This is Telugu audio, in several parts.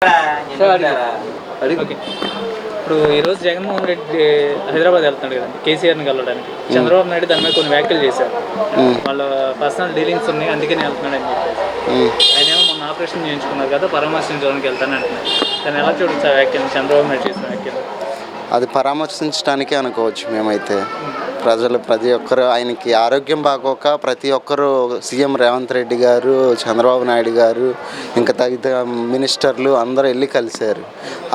ఓకే. ఇప్పుడు ఈరోజు జగన్మోహన్ రెడ్డి హైదరాబాద్ వెళ్తున్నాడు కదండి కేసీఆర్ని కలవడానికి. చంద్రబాబు నాయుడు దాని మీద కొన్ని వ్యాఖ్యలు చేశారు. వాళ్ళ పర్సనల్ డీలింగ్స్ ఉన్నాయి అందుకని వెళ్తున్నాడు అని చెప్పేసి. ఆయన ఏమో మొన్న ఆపరేషన్ చేయించుకున్నారు కదా, పరామర్శించడానికి వెళ్తాను అంటున్నారు. దాన్ని ఎలా చూడొచ్చు ఆ వ్యాఖ్యలు, చంద్రబాబు నాయుడు చేసిన వ్యాఖ్యలు? అది పరామర్శించడానికే అనుకోవచ్చు మేమైతే. ప్రతి ఒక్కరు ఆయనకి ఆరోగ్యం బాగోక ప్రతి ఒక్కరు సీఎం రేవంత్ రెడ్డి గారు, చంద్రబాబు నాయుడు గారు, ఇంకా తదితర మినిస్టర్లు అందరూ వెళ్ళి కలిశారు.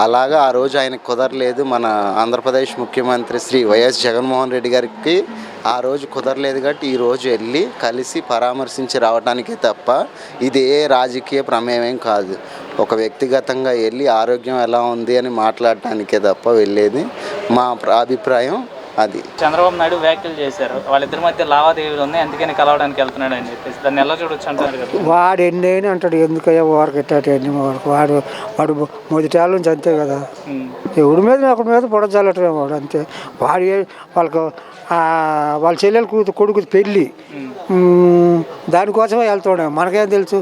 అలాగా ఆ రోజు ఆయనకు కుదరలేదు. మన ఆంధ్రప్రదేశ్ ముఖ్యమంత్రి శ్రీ వైఎస్ జగన్మోహన్ రెడ్డి గారికి ఆ రోజు కుదరలేదు కాబట్టి ఈరోజు వెళ్ళి కలిసి పరామర్శించి రావడానికే తప్ప ఇది ఏ రాజకీయ ప్రమేయం కాదు. ఒక వ్యక్తిగతంగా వెళ్ళి ఆరోగ్యం ఎలా ఉంది అని మాట్లాడటానికే తప్ప వెళ్ళేది మా అభిప్రాయం అది. చంద్రబాబు నాయుడు వ్యాఖ్యలు చేశారు, వాళ్ళిద్దరి మధ్య లావాదేవీలు ఉన్నాయి అందుకని కలవడానికి వెళ్తున్నాడు అని చెప్పేసి. దాన్ని ఎలా చూడొచ్చు అంటున్నారు కదా. వాడు ఎన్ని అయినా అంటాడు, ఎందుకయ్యా వారికి ఎట్టాటి వాడు వాడు మొదటి నుంచి అంతే కదా. ఎవరి మీద ఒకరి మీద పొడజాలటమే వాడు అంతే. వాడు వాళ్ళ చెల్లెలు కొడుకు పెళ్ళి, దానికోసమే వెళ్తాడు. మనకేం తెలుసు.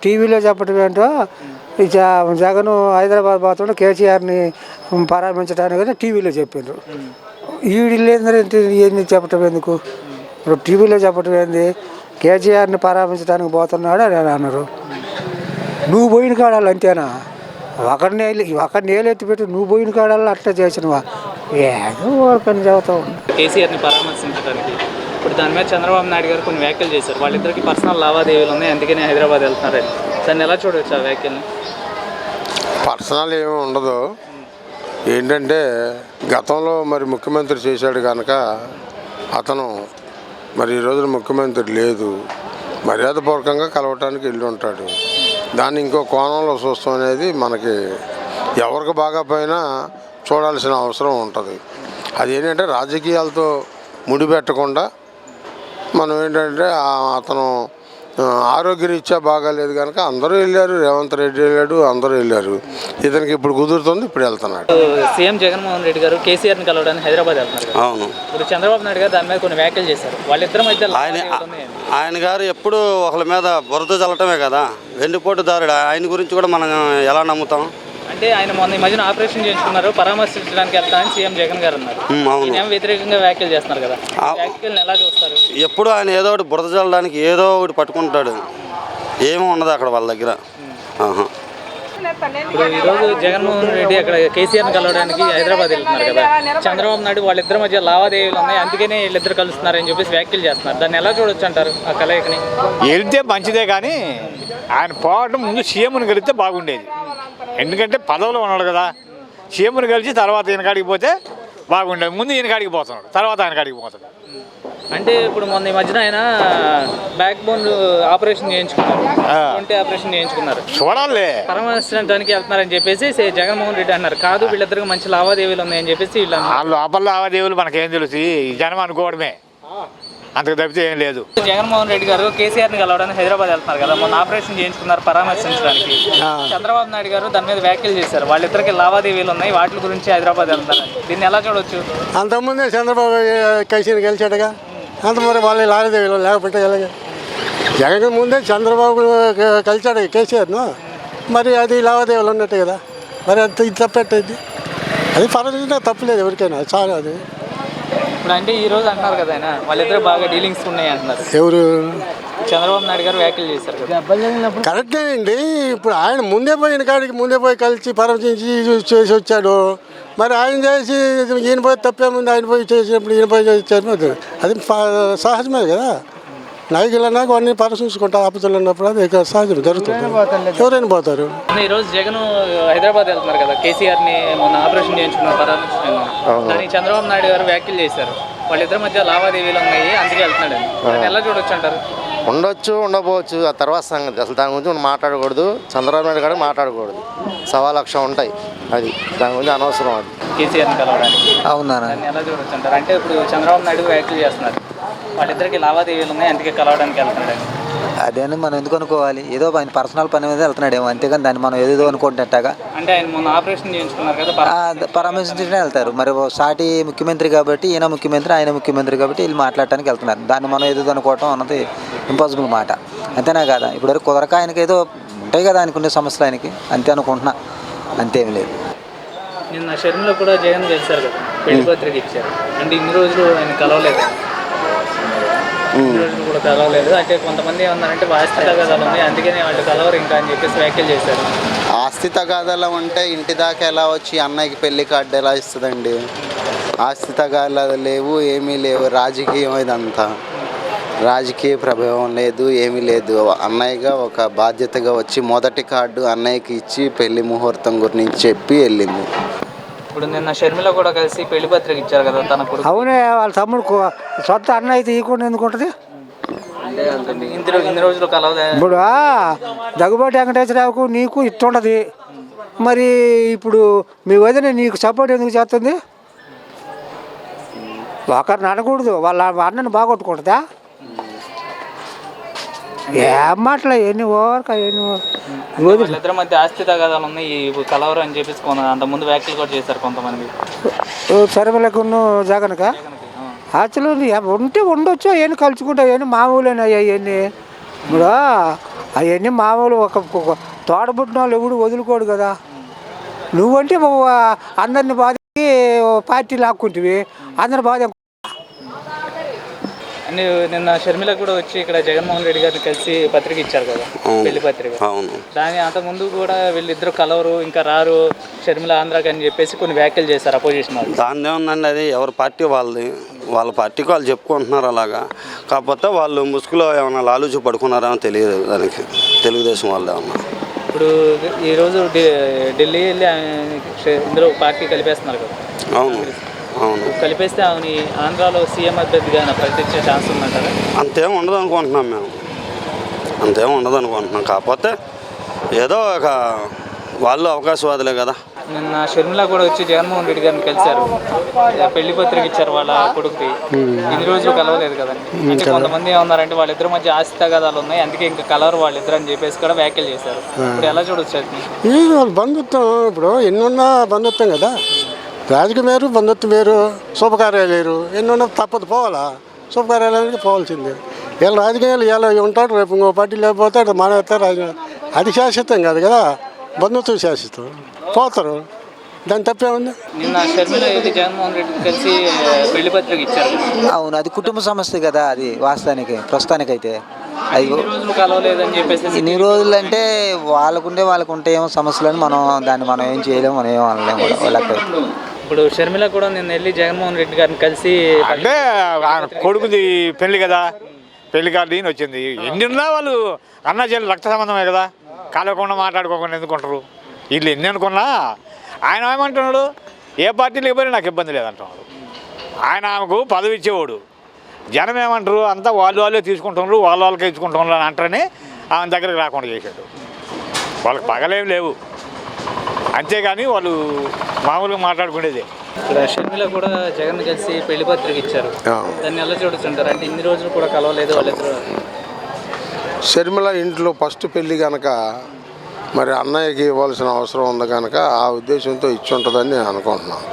టీవీలో చెప్పడం ఏంటో, జగన్ హైదరాబాద్ పోతుండే కేసీఆర్ని పరామర్శించడానికి టీవీలో చెప్పిండ్రు. వీళ్ళేందంటే ఇవన్నీ చెప్పటం ఎందుకు? ఇప్పుడు టీవీలో చెప్పటం ఏంది, కేసీఆర్ని పరామర్శించడానికి పోతున్నాడు అని అన్నారు. నువ్వు పోయిన కాడాలి అంతేనా? ఒకరిని ఏలెత్తి పెట్టి నువ్వు పోయిన కాడాలి అట్లా చేసినవా? ఏదో వాళ్ళకని చెబుతా ఉన్నా. కేసీఆర్ని పరామర్శించడానికి ఇప్పుడు దాని మీద చంద్రబాబు నాయుడు గారు కొన్ని వ్యాఖ్యలు చేశారు. వాళ్ళిద్దరికి పర్సనల్ లావాదేవీలు ఉన్నాయి అందుకని హైదరాబాద్ వెళ్తున్నారని. దాన్ని ఎలా చూడవచ్చు ఆ వ్యాఖ్యల్ని? పర్సనల్ ఏమీ ఉండదు. ఏంటంటే గతంలో మరి ముఖ్యమంత్రి చేశాడు కనుక అతను మరి ఈ రోజున ముఖ్యమంత్రి లేదు, మర్యాదపూర్వకంగా కలవటానికి వెళ్ళి ఉంటాడు. దాన్ని ఇంకో కోణంలో చూస్తాం అనేది మనకి ఎవరికి బాగా పోయినా చూడాల్సిన అవసరం ఉంటుంది. అదేంటంటే రాజకీయాలతో ముడిపెట్టకుండా మనం ఏంటంటే అతను ఆరోగ్యరీత్యా బాగాలేదు కనుక అందరూ వెళ్ళారు, రేవంత్ రెడ్డి వెళ్ళాడు, అందరూ వెళ్ళారు. ఇతనికి ఇప్పుడు కుదురుతుంది, ఇప్పుడు వెళ్తున్నాడు. సీఎం జగన్మోహన్ రెడ్డి గారు కేసీఆర్ని కలవడానికి హైదరాబాద్ వెళ్తున్నారు. అవును. ఇప్పుడు చంద్రబాబు నాయుడు గారు దాని మీద కొన్ని వ్యాఖ్యలు చేశారు. వాళ్ళిద్దరి మధ్య ఆయన గారు ఎప్పుడు ఒకళ్ళ మీద బురద చల్లటమే కదా, వెండిపోటుదారుడు. ఆయన గురించి కూడా మనం ఎలా నమ్ముతాం? అంటే ఆయన మొన్న ఈ మధ్యన ఆపరేషన్ చేయించుకున్నారు, పరామర్శించడానికి వెళ్తానని సీఎం జగన్ గారు అన్నారు. అవును, వ్యతిరేకంగా వ్యాఖ్యలు చేస్తున్నారు కదా, వ్యాఖ్యలను ఎలా చూస్తారు? ఎప్పుడు ఆయన ఏదో ఒకటి బురద చల్లడానికి ఏదో ఒకటి పట్టుకుంటాడు, ఏమీ ఉండదు అక్కడ వాళ్ళ దగ్గర. ఇప్పుడు ఈరోజు జగన్మోహన్ రెడ్డి అక్కడ కేసీఆర్ని కలవడానికి హైదరాబాద్ వెళ్తున్నారు కదా, చంద్రబాబు నాయుడు వాళ్ళిద్దరి మధ్య లావాదేవీలు ఉన్నాయి అందుకనే వీళ్ళిద్దరు కలుస్తున్నారని చెప్పేసి వ్యాఖ్యలు చేస్తున్నారు. దాన్ని ఎలా చూడొచ్చు అంటారు ఆ కలయికని? వెళ్తే మంచిదే కానీ ఆయన పోవడం ముందు సీఎంని కలిస్తే బాగుండేది. ఎందుకంటే పదవిలో ఉన్నాడు కదా, సీఎంని కలిసి తర్వాత ఈయన కాడికి పోతే బాగుండేది. ముందు ఈయన కాడికి పోతున్నాడు, తర్వాత ఆయన కాడికి పోతాడు. అంటే ఇప్పుడు మొన్న ఈ మధ్యన ఆయన బ్యాక్ బోన్ ఆపరేషన్ చేయించుకున్నారు, ఆపరేషన్ చేయించుకున్నారు. చూడాలి, పరామర్శించడానికి వెళ్తున్నారని చెప్పేసి జగన్మోహన్ రెడ్డి అన్నారు. కాదు, వీళ్ళిద్దరికి మంచి లావాదేవీలు ఉన్నాయని చెప్పేసి వాళ్ళు లోపల లావాదేవీలు మనకేం తెలుసు, ఈ జనం అనుకోవడమే, అంతకు తప్పితే ఏం లేదు. జగన్మోహన్ రెడ్డి గారు కేసీఆర్ని కలవడానికి హైదరాబాద్ వెళ్తున్నారు కదా, మొన్న ఆపరేషన్ చేయించుకున్నారు పరామర్శించడానికి. చంద్రబాబు నాయుడు గారు దాని మీద వ్యాఖ్యలు చేశారు, వాళ్ళిద్దరికి లావాదేవీలు ఉన్నాయి వాటి గురించి హైదరాబాద్ వెళ్తున్నారు. దీన్ని ఎలా చూడవచ్చు? అంతకుముందే చంద్రబాబు కేసీఆర్ గెలిచాడుగా, అంత మరి వాళ్ళ లావాదేవీలు లేకపోతే ఎలాగ? జగన్ ముందే చంద్రబాబు కలిచాడు కేసీఆర్ను, మరి అది లావాదేవీలు ఉన్నట్టు కదా, మరి అది ఇది తప్పెట్టేది. అది పర్వాలేదు, తప్పులేదు ఎవరికైనా, చాలా అది. ఇప్పుడు అంటే ఈ రోజు అంటున్నారు కదా ఆయన వాళ్ళిద్దరు బాగా డీలింగ్స్ ఉన్నాయి అంటున్నారు. ఎవరు? చంద్రబాబు నాయుడు గారు వ్యాఖ్యలు చేశారు కదా. కరెక్టే అండి. ఇప్పుడు ఆయన ముందే పోయి కలిసి పరామర్శించి చేసి వచ్చాడు. మరి ఆయన చేసి ఈయన పోయి తప్పేముంది, ఆయన పోయి చేసినప్పుడు ఈయన పోయి చేసారు, అది సహజమే కదా. నాయకులు అన్నాక అన్నీ పరామర్శించుకుంటారు, ఆపదలు ఉన్నప్పుడు అది సహజం జరుగుతుంది, ఎవరైనా పోతారు. ఈరోజు జగన్ హైదరాబాద్ వెళ్తున్నారు కదా, కేసీఆర్ని మొన్న ఆపరేషన్ చేయించుకున్నారు పరామర్శించారు. చంద్రబాబు నాయుడు గారు వ్యాఖ్యలు చేశారు, వాళ్ళిద్దరి మధ్య లావాదేవీలు ఉన్నాయి అందుకే వెళ్తున్నాడు. ఎలా చూడొచ్చు అంటారు? ఉండొచ్చు, ఉండకపోవచ్చు, ఆ తర్వాత సంగతి. అసలు దాని గురించి మనం మాట్లాడకూడదు, చంద్రబాబు నాయుడు గారు మాట్లాడకూడదు. 1,00,000 ఉంటాయి, అది దాని గురించి అనవసరం. అది కేసీఆర్ని కలవడానికి అవునా? ఎలా చూడొచ్చు అంటారు? అంటే ఇప్పుడు చంద్రబాబు నాయుడు వ్యాఖ్యలు చేస్తున్నారు, వాళ్ళిద్దరికి లావాదేవీలు ఉన్నాయి అందుకే కలవడానికి వెళ్తున్నాడు. అదేని మనం ఎందుకు అనుకోవాలి, ఏదో ఆయన పర్సనల్ పని మీద వెళ్తున్నాడేమో, అంతేగాని దాన్ని మనం ఏదో అనుకుంటున్నట్టుగా అంటే ఆయన మొన్న ఆపరేషన్ చేయించుకున్నారు కదా పరామర్శించనే వెళ్తారు. మరి సాటి ముఖ్యమంత్రి కాబట్టి ఈయన ముఖ్యమంత్రి ఆయన ముఖ్యమంత్రి కాబట్టి వీళ్ళు మాట్లాడటానికి వెళ్తున్నారు. దాన్ని మనం ఏదో అనుకోవటం అన్నది ఇంపాసిబుల్ మాట, అంతేనా కదా. ఇప్పుడు కుదరక ఆయనకి ఏదో ఉంటాయి కదా ఆయనకు ఉండే సమస్యలు ఆయనకి, అంతే అనుకుంటున్నా, అంతేం లేదు. నిన్న షర్మిలో కూడా జగన్ గెలిచారు కదా, పెళ్లి పత్రిక ఇచ్చారు. అంటే ఇన్ని రోజులు ఆయన కలవలేదు, ఇన్ని రోజులు కూడా కలవలేదు. అంటే కొంతమంది ఏమన్నారంటే ఆస్తి తగాదాలు ఉన్నాయి, అందుకని వాళ్ళు కలవరు ఇంకా అని చెప్పేసి వ్యాఖ్యలు చేశారు. ఆస్తి తగాదాలు ఉంటే ఇంటి దాకా ఎలా వచ్చి అన్నయ్యకి పెళ్లి కార్డు ఎలా ఇస్తుందండి? ఆస్తి తగాదాలు లేవు, ఏమీ లేవు. రాజకీయం ఇదంతా రాజకీయ ప్రభావం లేదు, ఏమీ లేదు. అన్నయ్యగా ఒక బాధ్యతగా వచ్చి మొదటి కార్డు అన్నయ్యకి ఇచ్చి పెళ్లి ముహూర్తం గురించి చెప్పి వెళ్ళింది. ఇప్పుడు నిన్న షర్మిల కూడా కలిసి పెళ్లి పత్రిక ఇచ్చారు కదా తన కొడుకు. అవునే, వాళ్ళ తమ్ముడు సొంత అన్న అయితే ఇవ్వకుండా ఎందుకు ఉంటుంది? ఇన్ని రోజులు కలవలేదు. ఇప్పుడు దగ్గుబాటి వెంకటేశ్వరరావుకు నీకు ఇస్తుండదు, మరి ఇప్పుడు మీ వదిన నీకు సపోర్ట్ ఎందుకు చేస్తుంది? ఒకరిని అనకూడదు, వాళ్ళ అన్నని బాగొట్టుకుంటుందా? ఏం మాటలు ఎన్ని ఓవర్క ఎన్ని ఇద్దరి మధ్య ఆస్తి తగాదాలు ఉన్నాయి, కలవరు అని చెప్పేసి అంత ముందు వ్యాఖ్యలు కూడా చేశారు కొంతమంది. శర్మలకు జగన్కా అసలు ఉంటే ఉండొచ్చు, అవన్నీ కలుసుకుంటా, అవన్నీ మామూలేనా అవన్నీ? ఇప్పుడు అవన్నీ మామూలు. ఒక తోడబుట్టిన వాళ్ళు ఎవడు వదులుకోడు కదా. నువ్వంటే అందరిని బాధకి పార్టీ లాక్కుంటివి, అందరి బాధ. అని నిన్న షర్మిల కూడా వచ్చి ఇక్కడ జగన్మోహన్ రెడ్డి గారిని కలిసి పత్రిక ఇచ్చారు కదా, పెళ్లి పత్రిక. దాని అంత ముందు కూడా వీళ్ళిద్దరు కలవరు, ఇంకా రారు షర్మిల ఆంధ్రాకి అని చెప్పేసి కొన్ని వ్యాఖ్యలు చేశారు అపోజిషన్ వాళ్ళు. దాన్ని ఏముందండి, అది ఎవరి పార్టీ వాళ్ళది, వాళ్ళ పార్టీకి వాళ్ళు చెప్పుకుంటున్నారు అలాగా. కాకపోతే వాళ్ళు ముసుగులో ఏమైనా లాలూచి పడుకున్నారేమో తెలియదు దానికి, తెలుగుదేశం వాళ్ళు ఏమన్నా. ఇప్పుడు ఈరోజు ఢిల్లీ వెళ్ళి ఇందులో పార్టీ కలిపేస్తున్నారు కదా. అవును అవును, కలిపేస్తే ఆమె ఆంధ్రాలో సీఎం అభ్యర్థిగా ప్రకటించే ఛాన్స్ ఉందంటారా? అంతేం ఉండదు అనుకుంటున్నాం మేము, అంతేం ఉండదు అనుకుంటున్నాం. కాకపోతే ఏదో ఒక వాళ్ళు అవకాశవాదులే కదా. నిన్న షర్మిల కూడా వచ్చి జగన్మోహన్ రెడ్డి గారిని కలిశారు, పెళ్లి పత్రిక ఇచ్చారు వాళ్ళ కొడుకుకి. ఇన్ని రోజులు కలవలేదు కదండి. అంటే కొంతమంది ఏమన్నారంటే వాళ్ళిద్దరి మధ్య ఆస్తి తగాదాలు ఉన్నాయి, అందుకే ఇంకా కలవరు వాళ్ళిద్దరు అని చెప్పేసి కూడా వ్యాఖ్యలు చేశారు. ఇప్పుడు ఎలా చూడొచ్చు? ఇది వాళ్ళ బంధుత్వం, ఇప్పుడు ఎన్నున్నా బంధుత్వం కదా. రాజకీయం వేరు, బంధుత్వం వేరు, శుభకార్యాలు వేరు. ఎన్నున్నా తప్పదు, పోవాలా శుభకార్యాలయానికి పోవాల్సిందే. వీళ్ళ రాజకీయాలు ఇలా ఉంటాడు, రేపు ఇంకో పార్టీ లేకపోతే అటు మానేస్తారు. అది శాశ్వతం కాదు కదా, బంధుత్వం శాశ్వతం, పోతారు, దాని తప్పేముంది. నిన్న షర్మిల జగన్మోహన్ రెడ్డి కలిసి పెళ్లి పత్రిక ఇచ్చారు. అవును, అది కుటుంబ సమస్య కదా, అది వాస్తవానికి ప్రస్తుతానికైతే. అది రోజులు కలవలేదని చెప్పేసి ఇన్ని రోజులు అంటే వాళ్ళకు ఉంటే ఏమో సమస్యలని దాన్ని మనం ఏం చేయలేము, మనం ఏం అనలేము వాళ్ళకి. ఇప్పుడు షర్మిల కూడా నిన్న వెళ్ళి జగన్మోహన్ రెడ్డి గారిని కలిసి అంటే ఆయన కొడుకుది పెళ్లి కదా, పెళ్లి కార్డు వచ్చింది. ఎన్ని ఉన్నా వాళ్ళు అన్నా చెల్లి రక్త సంబంధమే కదా, కలవకుండా మాట్లాడుకోకుండా ఎందుకుంటారు వీళ్ళు. ఎన్ని అనుకున్నా ఆయన ఏమంటున్నాడు, ఏ పార్టీ లేకపోయినా నాకు ఇబ్బంది లేదంటున్నాడు. ఆయన ఆమెకు పదవి ఇచ్చేవాడు. జనం ఏమంటారు, అంతా వాళ్ళే తీసుకుంటున్నారు, వాళ్ళకే ఇచ్చుకుంటున్నారు అని అంటారని ఆమె దగ్గరికి రాకుండా చేశాడు. వాళ్ళకి పగలేం లేవు, అంతేగాని వాళ్ళు మామూలుగా మాట్లాడుకునేది. ఇక్కడ షర్మిల కూడా జగన్ కలిసి పెళ్లి పత్రిక ఇచ్చారు, దాన్ని ఎలా చూడొచ్చుంటారు? అంటే ఇన్ని రోజులు కూడా కలవలేదు వాళ్ళిద్దరు. షర్మిల ఇంట్లో ఫస్ట్ పెళ్ళి కనుక మరి అన్నయ్యకి ఇవ్వాల్సిన అవసరం ఉంది కనుక ఆ ఉద్దేశంతో ఇచ్చి ఉంటుందని నేను అనుకుంటున్నాను.